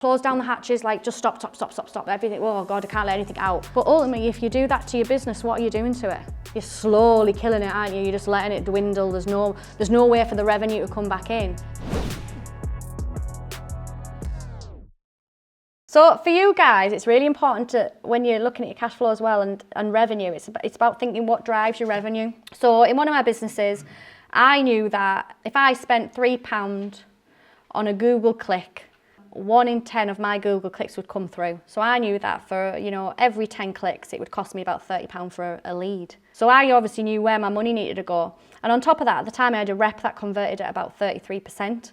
Close down the hatches, like just stop, everything. Oh God, I can't let anything out. But ultimately, if you do that to your business, what are you doing to it? You're slowly killing it, aren't you? You're just letting it dwindle. There's no way for the revenue to come back in. So for you guys, it's really important to, when you're looking at your cash flow as well and revenue, it's about thinking what drives your revenue. So in one of my businesses, I knew that if I spent £3 on a Google click, 1 in 10 of my Google clicks would come through. So I knew that for, every 10 clicks, it would cost me about £30 for a lead. So I obviously knew where my money needed to go. And on top of that, at the time I had a rep that converted at about 33%.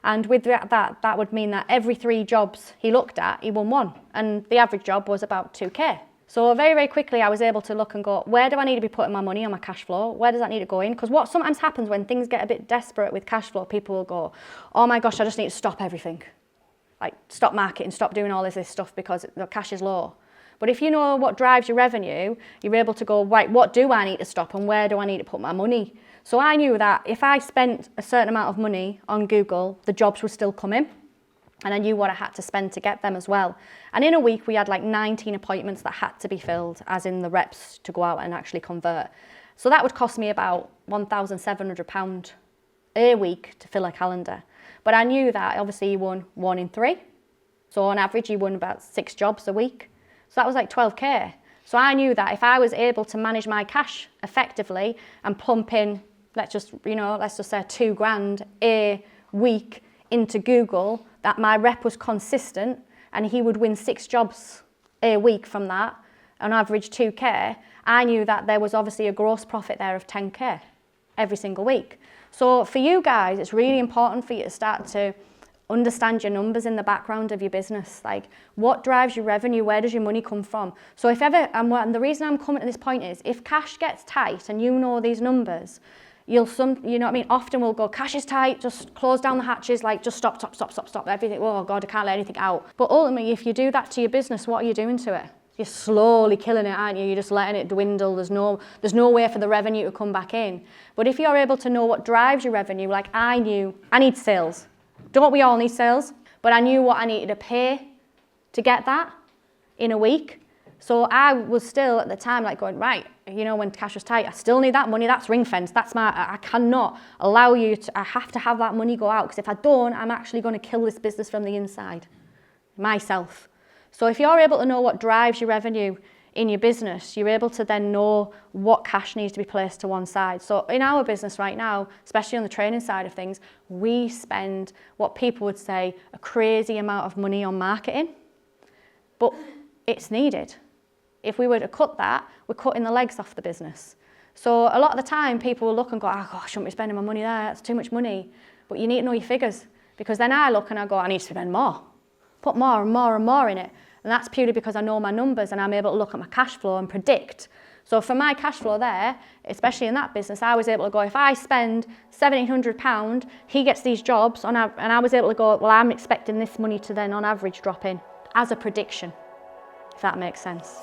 And with that would mean that every 3 jobs he looked at, he won 1. And the average job was about 2K. So very, very quickly I was able to look and go, where do I need to be putting my money on my cash flow? Where does that need to go in? Because what sometimes happens when things get a bit desperate with cash flow, people will go, oh my gosh, I just need to stop everything. Like stop marketing, stop doing all this stuff because the cash is low. But if you know what drives your revenue, you're able to go, right, what do I need to stop and where do I need to put my money? So I knew that if I spent a certain amount of money on Google, the jobs would still come in. And I knew what I had to spend to get them as well. And in a week, we had like 19 appointments that had to be filled, as in the reps to go out and actually convert. So that would cost me about £1,700 a week to fill a calendar. But I knew that obviously you won 1 in 3. So on average, you won about 6 jobs a week. So that was like 12K. So I knew that if I was able to manage my cash effectively and pump in, let's just say £2,000 a week into Google, that my rep was consistent and he would win 6 jobs a week from that, on average 2K, I knew that there was obviously a gross profit there of 10K every single week. So for you guys, it's really important for you to start to understand your numbers in the background of your business. Like, what drives your revenue? Where does your money come from? So if ever, and the reason I'm coming to this point is, if cash gets tight and you know these numbers, often we'll go, cash is tight, just close down the hatches, like just stop everything. Oh God, I can't let anything out. But ultimately, if you do that to your business, what are you doing to it? You're slowly killing it, aren't you? You're just letting it dwindle. There's no way for the revenue to come back in. But if you're able to know what drives your revenue, like I knew, I need sales. Don't we all need sales? But I knew what I needed to pay to get that in a week. So I was still at the time like going, right, when cash was tight, I still need that money. That's ring fence. I cannot allow I have to have that money go out, because if I don't, I'm actually going to kill this business from the inside, myself. So if you're able to know what drives your revenue in your business, you're able to then know what cash needs to be placed to one side. So in our business right now, especially on the training side of things, we spend what people would say a crazy amount of money on marketing, but it's needed. If we were to cut that, we're cutting the legs off the business. So a lot of the time people will look and go, oh gosh, I shouldn't be spending my money there, that's too much money. But you need to know your figures, because then I look and I go, I need to spend more. Put more and more and more in it. And that's purely because I know my numbers and I'm able to look at my cash flow and predict. So for my cash flow there, especially in that business, I was able to go, if I spend £1,700, he gets these jobs, and I was able to go, well, I'm expecting this money to then on average drop in as a prediction, if that makes sense.